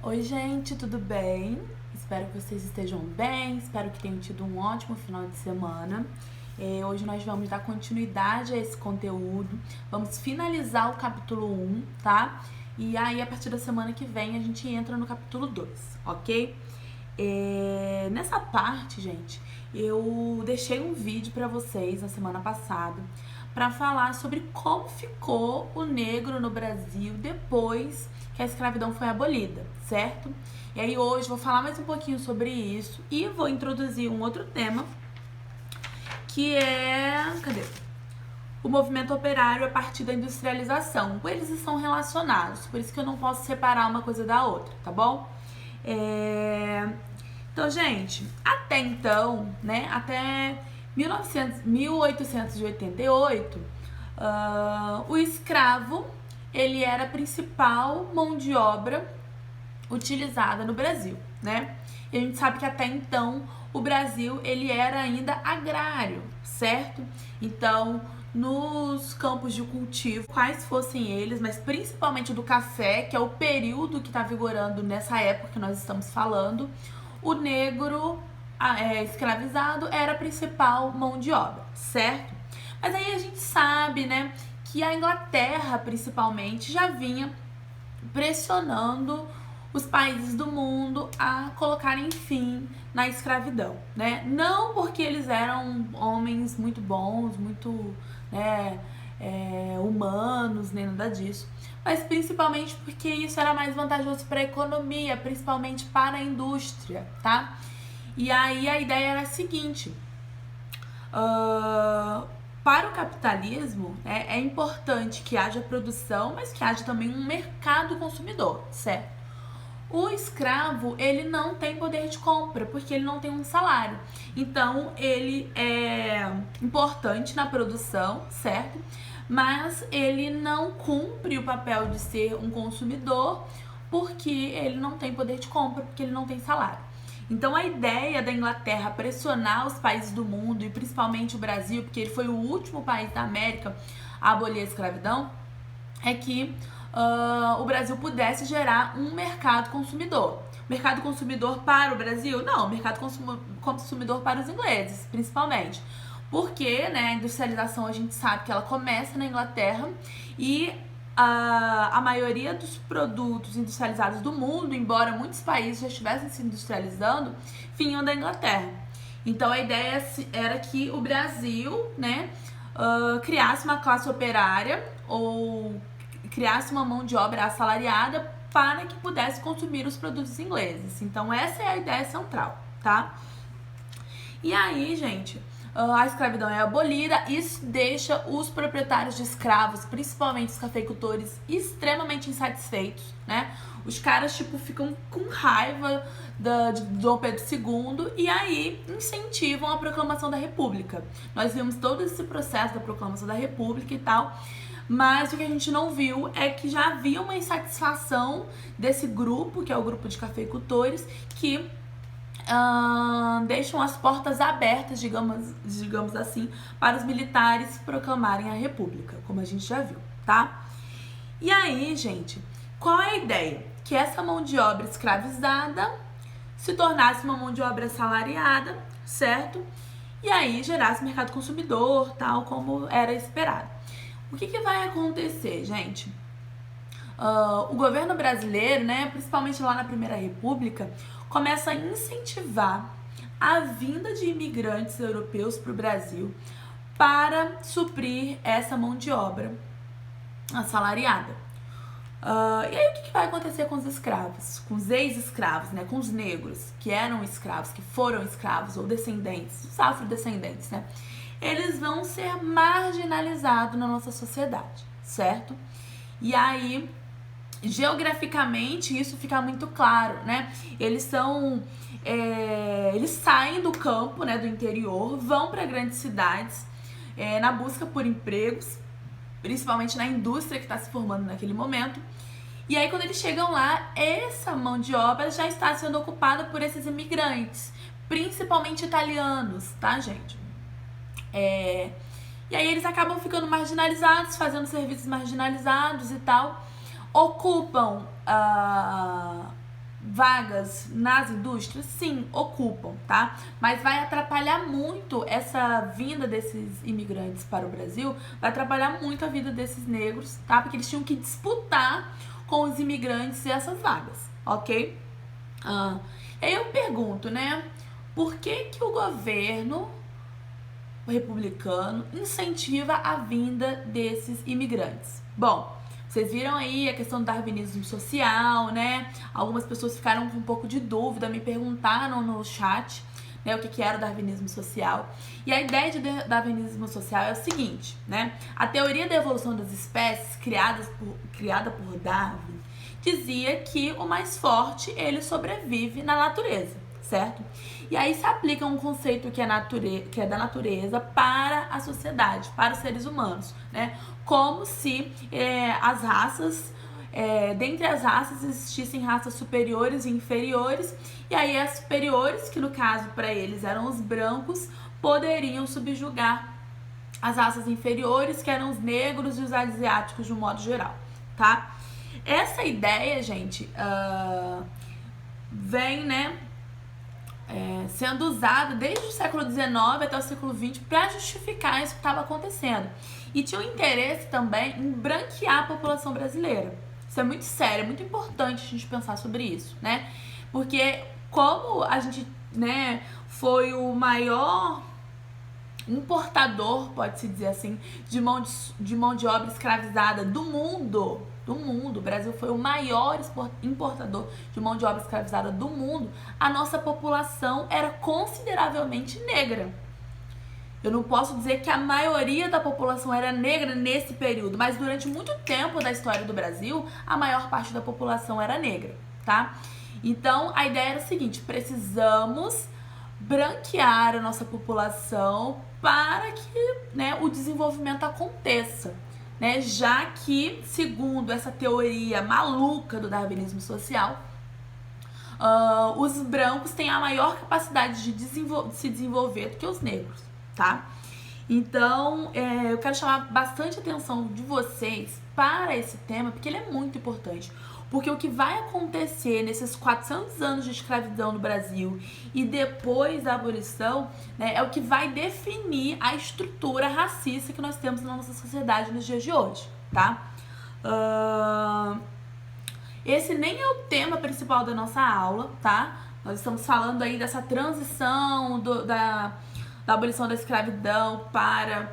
Oi, gente, tudo bem? Espero que vocês estejam bem, espero que tenham tido um ótimo final de semana. Hoje nós vamos dar continuidade a esse conteúdo, vamos finalizar o capítulo 1, tá? E aí, a partir da semana que vem, a gente entra no capítulo 2, ok? Nessa parte, gente, eu deixei um vídeo pra vocês na semana passada para falar sobre como ficou o negro no Brasil depois que a escravidão foi abolida, certo? E aí hoje vou falar mais um pouquinho sobre isso e vou introduzir um outro tema que é, o movimento operário a partir da industrialização. Eles estão relacionados, por isso que eu não posso separar uma coisa da outra, tá bom? Então, gente, até então, né, até 1888, o escravo, ele era a principal mão de obra utilizada no Brasil, né? E a gente sabe que até então o Brasil, ele era ainda agrário, certo? Então, nos campos de cultivo, quais fossem eles, mas principalmente do café, que é o período que está vigorando nessa época que nós estamos falando, o negro escravizado era a principal mão de obra, certo? Mas aí a gente sabe, né, que a Inglaterra, principalmente, já vinha pressionando os países do mundo a colocarem fim na escravidão, né? Não porque eles eram homens muito bons, muito, né, humanos, nem nada disso, mas principalmente porque isso era mais vantajoso para a economia, principalmente para a indústria, tá? E aí a ideia era a seguinte: para o capitalismo, é importante que haja produção, mas que haja também um mercado consumidor, certo? O escravo, ele não tem poder de compra, porque ele não tem um salário. Então, ele é importante na produção, certo? Mas ele não cumpre o papel de ser um consumidor, porque ele não tem poder de compra, porque ele não tem salário. Então, a ideia da Inglaterra pressionar os países do mundo, e principalmente o Brasil, porque ele foi o último país da América a abolir a escravidão, é que o Brasil pudesse gerar um mercado consumidor. Mercado consumidor para o Brasil? Não, mercado consumidor para os ingleses, principalmente. Porque, né, a industrialização a gente sabe que ela começa na Inglaterra e a maioria dos produtos industrializados do mundo, embora muitos países já estivessem se industrializando, vinham da Inglaterra. Então a ideia era que o Brasil, né, criasse uma classe operária ou criasse uma mão de obra assalariada para que pudesse consumir os produtos ingleses. Então essa é a ideia central, tá? E aí, gente, a escravidão é abolida, isso deixa os proprietários de escravos, principalmente os cafeicultores, extremamente insatisfeitos, né? Os caras, tipo, ficam com raiva de Dom Pedro II e aí incentivam a proclamação da República. Nós vimos todo esse processo da proclamação da República e tal, mas o que a gente não viu é que já havia uma insatisfação desse grupo, que é o grupo de cafeicultores, que deixam as portas abertas, digamos assim, para os militares proclamarem a República, como a gente já viu, tá? E aí, gente, qual é a ideia? Que essa mão de obra escravizada se tornasse uma mão de obra assalariada, certo? E aí gerasse mercado consumidor, tal como era esperado. O que vai acontecer, gente? O governo brasileiro, né, principalmente lá na Primeira República, começa a incentivar a vinda de imigrantes europeus para o Brasil para suprir essa mão de obra assalariada. E aí o que vai acontecer com os escravos? Com os ex-escravos, né? Com os negros que eram escravos, que foram escravos ou descendentes, os afrodescendentes, né? Eles vão ser marginalizados na nossa sociedade, certo? E aí, geograficamente, isso fica muito claro, né? Eles saem do campo, né, do interior, vão para grandes cidades na busca por empregos, principalmente na indústria que está se formando naquele momento. E aí, quando eles chegam lá, essa mão de obra já está sendo ocupada por esses imigrantes, principalmente italianos, tá, gente? E aí eles acabam ficando marginalizados, fazendo serviços marginalizados e tal, ocupam vagas nas indústrias? Sim, ocupam, tá? Mas vai atrapalhar muito essa vinda desses imigrantes para o Brasil, vai atrapalhar muito a vida desses negros, tá? Porque eles tinham que disputar com os imigrantes essas vagas, ok? Aí eu pergunto, né? Por que o governo republicano incentiva a vinda desses imigrantes? Bom, vocês viram aí a questão do darwinismo social, né? Algumas pessoas ficaram com um pouco de dúvida, me perguntaram no chat, né, o que era o darwinismo social. E a ideia de darwinismo social é o seguinte, né? A teoria da evolução das espécies, criada por Darwin, dizia que o mais forte, ele sobrevive na natureza, certo? E aí se aplica um conceito que é da natureza para a sociedade, para os seres humanos, né? Como se as raças, dentre as raças existissem raças superiores e inferiores, e aí as superiores, que no caso para eles eram os brancos, poderiam subjugar as raças inferiores, que eram os negros e os asiáticos de um modo geral, tá? Essa ideia, gente, vem, né, sendo usada desde o século XIX até o século XX para justificar isso que estava acontecendo. E tinha um interesse também em branquear a população brasileira. Isso é muito sério, é muito importante a gente pensar sobre isso, né? Porque como a gente, né, foi o maior importador, pode-se dizer assim, de mão de obra escravizada do mundo. O Brasil foi o maior importador de mão de obra escravizada do mundo. A nossa população era consideravelmente negra. Eu não posso dizer que a maioria da população era negra nesse período, mas durante muito tempo da história do Brasil, a maior parte da população era negra, tá? Então, a ideia era o seguinte: precisamos branquear a nossa população para que, né, o desenvolvimento aconteça, né? Já que, segundo essa teoria maluca do darwinismo social, os brancos têm a maior capacidade de se desenvolver do que os negros, tá? Então, eu quero chamar bastante atenção de vocês para esse tema, porque ele é muito importante. Porque o que vai acontecer nesses 400 anos de escravidão no Brasil e depois da abolição, né, é o que vai definir a estrutura racista que nós temos na nossa sociedade nos dias de hoje, tá? Esse nem é o tema principal da nossa aula, tá? Nós estamos falando aí dessa transição da abolição da escravidão para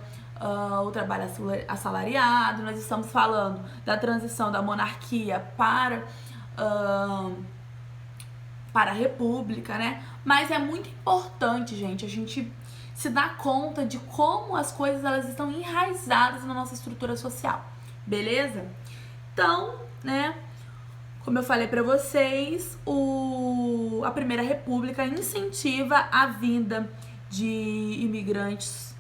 o trabalho assalariado. Nós estamos falando da transição da monarquia para a república, né? Mas é muito importante, gente, a gente se dar conta de como as coisas elas estão enraizadas na nossa estrutura social, beleza? Então, né, como eu falei pra vocês, a Primeira República incentiva a vinda de imigrantes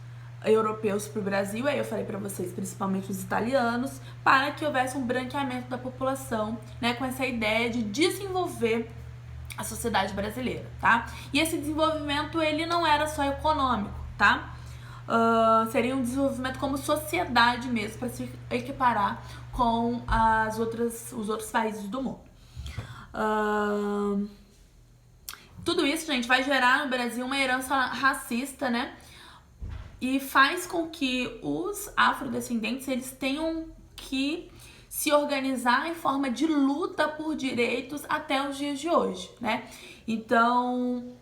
europeus para o Brasil, aí eu falei para vocês, principalmente os italianos, para que houvesse um branqueamento da população, né, com essa ideia de desenvolver a sociedade brasileira, tá? E esse desenvolvimento, ele não era só econômico, tá? Seria um desenvolvimento como sociedade mesmo, para se equiparar com os outros países do mundo. Tudo isso, gente, vai gerar no Brasil uma herança racista, né? E faz com que os afrodescendentes, eles tenham que se organizar em forma de luta por direitos até os dias de hoje, né? Então,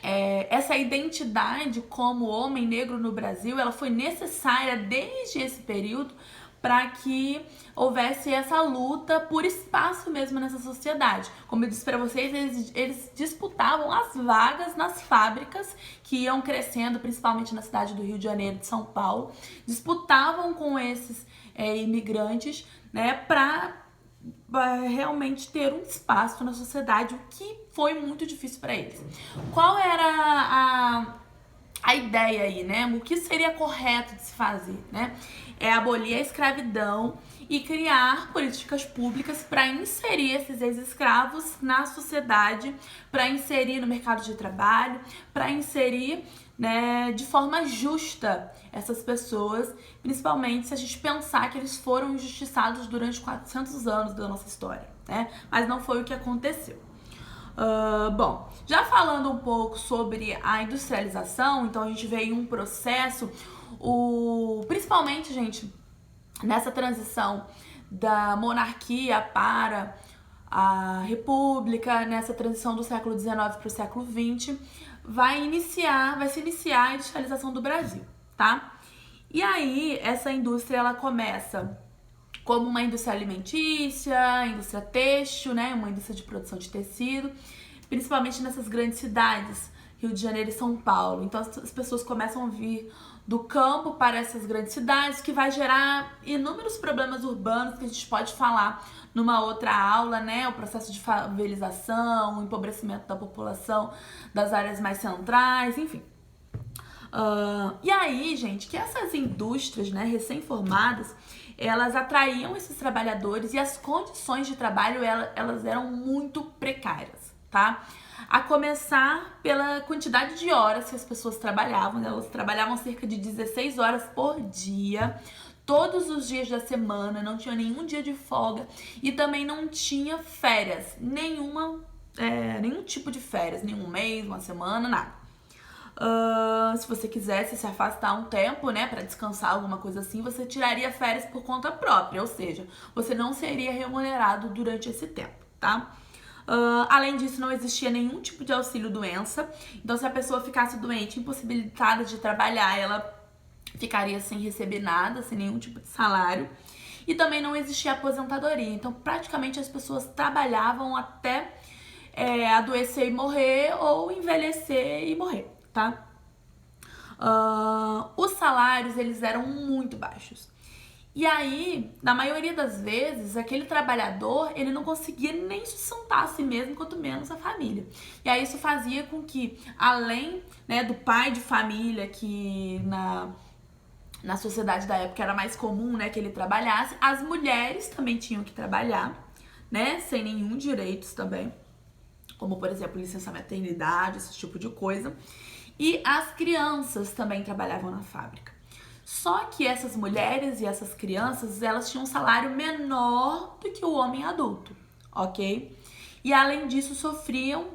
essa identidade como homem negro no Brasil, ela foi necessária desde esse período para que houvesse essa luta por espaço mesmo nessa sociedade. Como eu disse para vocês, eles disputavam as vagas nas fábricas que iam crescendo, principalmente na cidade do Rio de Janeiro, de São Paulo, disputavam com esses imigrantes, né, para realmente ter um espaço na sociedade, o que foi muito difícil para eles. Qual era a ideia aí, né? O que seria correto de se fazer, né? É abolir a escravidão e criar políticas públicas para inserir esses ex-escravos na sociedade, para inserir no mercado de trabalho, para inserir, né, de forma justa essas pessoas, principalmente se a gente pensar que eles foram injustiçados durante 400 anos da nossa história, né? Mas não foi o que aconteceu. Bom, já falando um pouco sobre a industrialização, então a gente vê em um processo, principalmente, gente, nessa transição da monarquia para a república, nessa transição do século XIX para o século XX, vai se iniciar a industrialização do Brasil, tá? E aí, essa indústria, ela começa como uma indústria alimentícia, indústria têxtil, né? Uma indústria de produção de tecido, principalmente nessas grandes cidades, Rio de Janeiro e São Paulo. Então as pessoas começam a vir do campo para essas grandes cidades, que vai gerar inúmeros problemas urbanos que a gente pode falar numa outra aula, né? O processo de favelização, o empobrecimento da população das áreas mais centrais, enfim. E aí, gente, que essas indústrias, né, recém-formadas, elas atraíam esses trabalhadores e as condições de trabalho, elas eram muito precárias, tá? A começar pela quantidade de horas que as pessoas trabalhavam. Elas trabalhavam cerca de 16 horas por dia, todos os dias da semana, não tinha nenhum dia de folga e também não tinha férias, nenhum tipo de férias, nenhum mês, uma semana, nada. Se você quisesse se afastar um tempo, né, para descansar, alguma coisa assim, você tiraria férias por conta própria, ou seja, você não seria remunerado durante esse tempo, tá? Além disso, não existia nenhum tipo de auxílio-doença, então se a pessoa ficasse doente, impossibilitada de trabalhar, ela ficaria sem receber nada, sem nenhum tipo de salário, e também não existia aposentadoria, então praticamente as pessoas trabalhavam até adoecer e morrer, ou envelhecer e morrer, tá? Os salários, eles eram muito baixos. E aí, na maioria das vezes, aquele trabalhador, ele não conseguia nem sustentar a si mesmo, quanto menos a família. E aí isso fazia com que, além, né, do pai de família, que na sociedade da época era mais comum, né, que ele trabalhasse, as mulheres também tinham que trabalhar, né, sem nenhum direitos também, como, por exemplo, licença maternidade, esse tipo de coisa. E as crianças também trabalhavam na fábrica. Só que essas mulheres e essas crianças, elas tinham um salário menor do que o homem adulto, ok? E além disso, sofriam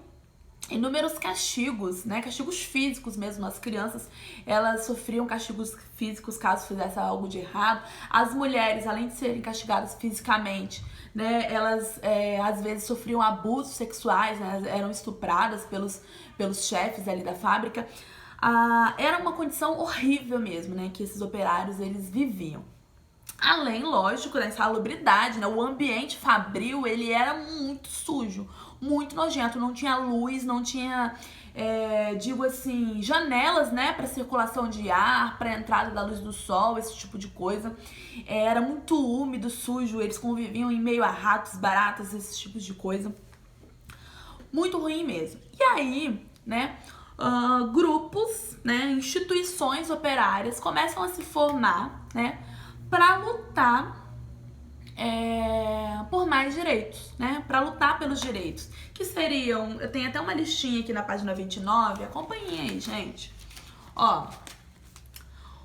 inúmeros castigos, né? Castigos físicos mesmo. As crianças, elas sofriam castigos físicos caso fizesse algo de errado. As mulheres, além de serem castigadas fisicamente, né? Elas às vezes sofriam abusos sexuais, né? Eram estupradas pelos chefes ali da fábrica. Era uma condição horrível mesmo, né, que esses operários, eles viviam. Além, lógico, da insalubridade, né, o ambiente fabril, ele era muito sujo, muito nojento, não tinha luz, não tinha, digo assim, janelas, né, para circulação de ar, para entrada da luz do sol, esse tipo de coisa. Era muito úmido, sujo, eles conviviam em meio a ratos, baratas, esses tipos de coisa. Muito ruim mesmo. E aí, né, grupos, né, instituições operárias começam a se formar, né, para lutar por mais direitos, né, para lutar pelos direitos, que seriam, eu tenho até uma listinha aqui na página 29, acompanhem aí, gente.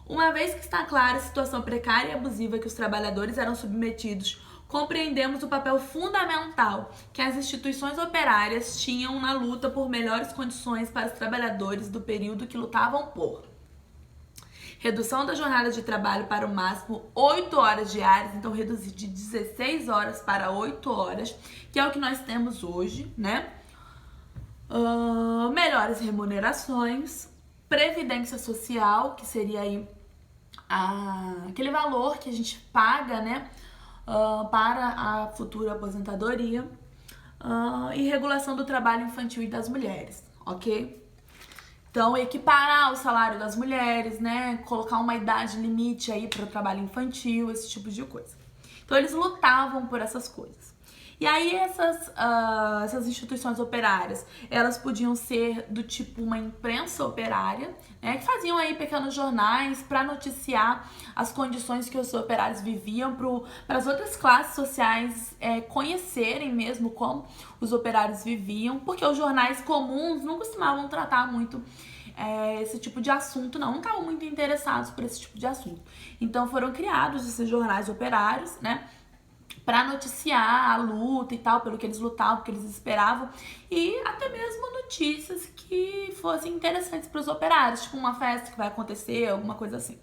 Uma vez que está clara a situação precária e abusiva que os trabalhadores eram submetidos, compreendemos o papel fundamental que as instituições operárias tinham na luta por melhores condições para os trabalhadores do período que lutavam por redução da jornada de trabalho para o máximo 8 horas diárias, então reduzir de 16 horas para 8 horas, que é o que nós temos hoje, né? Melhores remunerações, previdência social, que seria aí aquele valor que a gente paga, né, para a futura aposentadoria, e regulação do trabalho infantil e das mulheres, ok? Então, equiparar o salário das mulheres, né, colocar uma idade limite aí para o trabalho infantil, esse tipo de coisa. Então, eles lutavam por essas coisas. E aí, essas instituições operárias, elas podiam ser do tipo uma imprensa operária, né, que faziam aí pequenos jornais para noticiar as condições que os operários viviam, para as outras classes sociais conhecerem mesmo como os operários viviam, porque os jornais comuns não costumavam tratar muito esse tipo de assunto, não estavam muito interessados por esse tipo de assunto. Então foram criados esses jornais operários, né, para noticiar a luta e tal, pelo que eles lutavam, pelo que eles esperavam, e até mesmo notícias que fossem interessantes para os operários, tipo uma festa que vai acontecer, alguma coisa assim.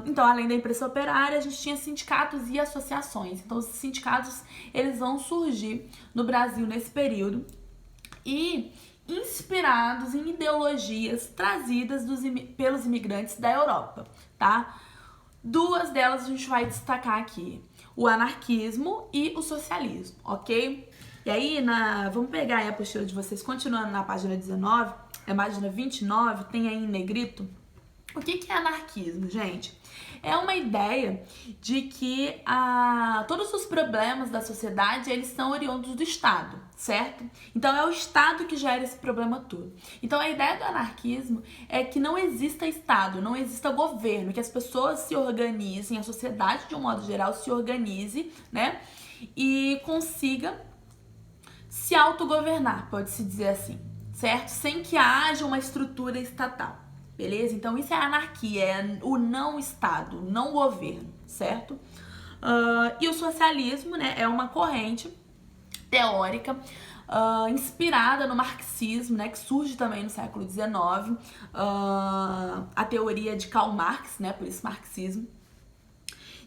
Então, além da imprensa operária, a gente tinha sindicatos e associações. Então, os sindicatos, eles vão surgir no Brasil nesse período e inspirados em ideologias trazidas pelos imigrantes da Europa, tá? Duas delas a gente vai destacar aqui, o anarquismo e o socialismo, ok? E aí, vamos pegar aí a apostila de vocês, continuando na página 19, na página 29, tem aí em negrito. O que é anarquismo, gente? É uma ideia de que todos os problemas da sociedade, eles são oriundos do Estado, certo? Então, é o Estado que gera esse problema todo. Então, a ideia do anarquismo é que não exista Estado, não exista governo, que as pessoas se organizem, a sociedade, de um modo geral, se organize, né? E consiga se autogovernar, pode-se dizer assim, certo? Sem que haja uma estrutura estatal. Beleza? Então, isso é anarquia, é o não Estado, não governo, certo? E o socialismo, né, é uma corrente teórica inspirada no marxismo, né, que surge também no século XIX, a teoria de Karl Marx, né, por isso marxismo,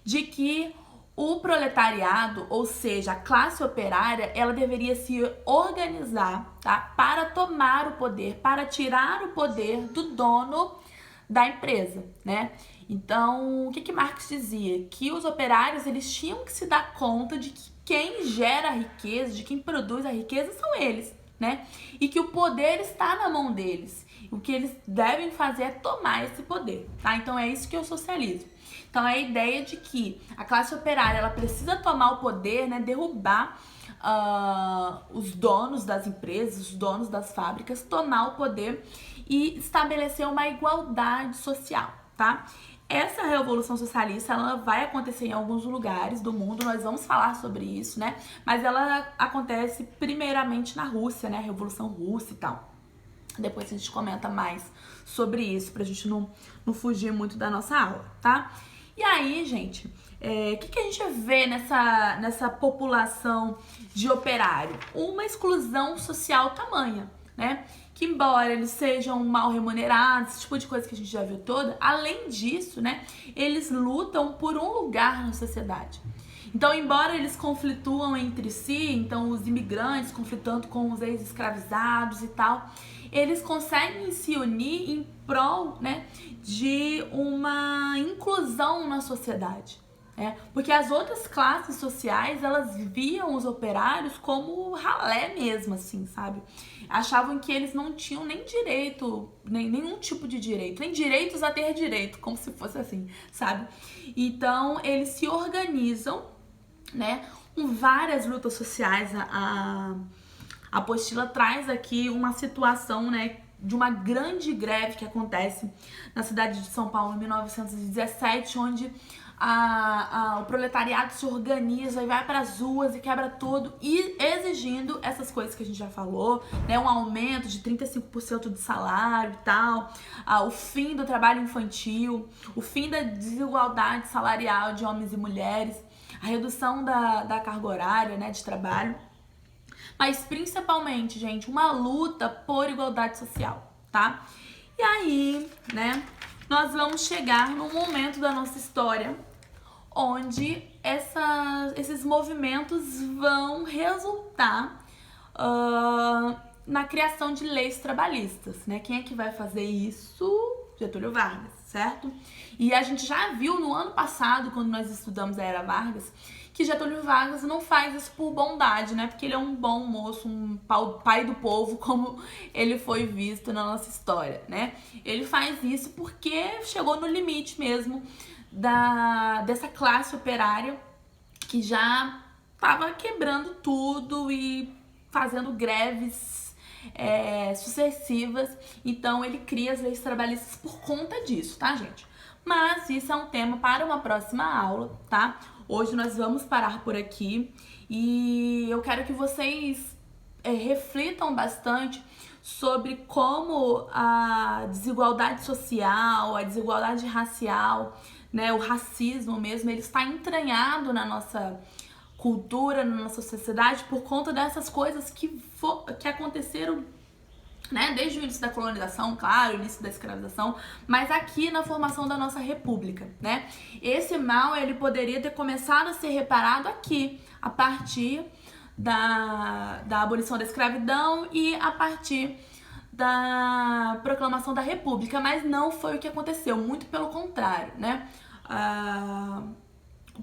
de que o proletariado, ou seja, a classe operária, ela deveria se organizar, tá? Para tomar o poder, para tirar o poder do dono da empresa, né? Então, o que Marx dizia? Que os operários, eles tinham que se dar conta de que quem gera a riqueza, de quem produz a riqueza são eles, né? E que o poder está na mão deles. O que eles devem fazer é tomar esse poder, tá? Então, é isso que é o socialismo. Então, é a ideia de que a classe operária, ela precisa tomar o poder, né, derrubar os donos das empresas, os donos das fábricas, tomar o poder e estabelecer uma igualdade social, tá? Essa revolução socialista, ela vai acontecer em alguns lugares do mundo, nós vamos falar sobre isso, né? Mas ela acontece primeiramente na Rússia, né? A Revolução Russa e tal. Depois a gente comenta mais sobre isso, pra gente não fugir muito da nossa aula, tá? E aí, gente, o que a gente vê nessa população de operário? Uma exclusão social tamanha, né? Que embora eles sejam mal remunerados, esse tipo de coisa que a gente já viu toda, além disso, né, eles lutam por um lugar na sociedade. Então, embora eles conflituam entre si, então os imigrantes conflitando com os ex-escravizados e tal, eles conseguem se unir em prol, né, de uma inclusão na sociedade. Porque as outras classes sociais, elas viam os operários como ralé mesmo, assim, sabe? Achavam que eles não tinham nem direito, nenhum tipo de direito, nem direitos a ter direito, como se fosse assim, sabe? Então, eles se organizam, né, com várias lutas sociais. A apostila traz aqui uma situação, né, de uma grande greve que acontece na cidade de São Paulo em 1917, onde o proletariado se organiza e vai para as ruas e quebra tudo, e exigindo essas coisas que a gente já falou, né, um aumento de 35% de salário e tal, o fim do trabalho infantil, o fim da desigualdade salarial de homens e mulheres, a redução da carga horária, né, de trabalho, mas principalmente, gente, uma luta por igualdade social, tá? E aí, né, nós vamos chegar num momento da nossa história onde esses movimentos vão resultar na criação de leis trabalhistas, né? Quem é que vai fazer isso? Getúlio Vargas, certo? E a gente já viu no ano passado, quando nós estudamos a Era Vargas, que Getúlio Vargas não faz isso por bondade, né? Porque ele é um bom moço, um pai do povo, como ele foi visto na nossa história, né? Ele faz isso porque chegou no limite mesmo dessa classe operária que já estava quebrando tudo e fazendo greves sucessivas. Então ele cria as leis trabalhistas por conta disso, tá, gente? Mas isso é um tema para uma próxima aula, tá? Hoje nós vamos parar por aqui e eu quero que vocês reflitam bastante sobre como a desigualdade social, a desigualdade racial né, o racismo mesmo, ele está entranhado na nossa cultura, na nossa sociedade, por conta dessas coisas que aconteceram, né, desde o início da colonização, claro, o início da escravização, mas aqui na formação da nossa república, né? Esse mal, ele poderia ter começado a ser reparado aqui, a partir da abolição da escravidão e a partir da proclamação da república, mas não foi o que aconteceu, muito pelo contrário, né?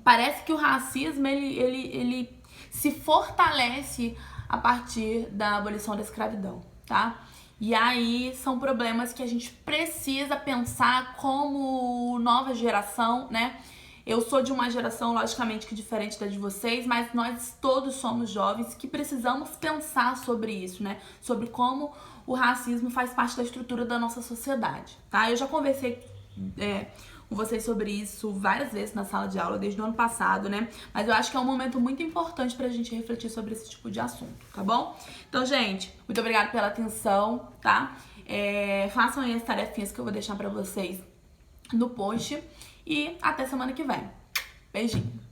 Parece que o racismo, ele se fortalece a partir da abolição da escravidão, tá? E aí são problemas que a gente precisa pensar como nova geração, né? Eu sou de uma geração, logicamente, que diferente da de vocês, mas nós todos somos jovens que precisamos pensar sobre isso, né? Sobre como o racismo faz parte da estrutura da nossa sociedade, tá? Eu já conversei com vocês sobre isso várias vezes na sala de aula, desde o ano passado, né? Mas eu acho que é um momento muito importante pra gente refletir sobre esse tipo de assunto, tá bom? Então, gente, muito obrigada pela atenção, tá? Façam aí as tarefinhas que eu vou deixar pra vocês no post e até semana que vem. Beijinho!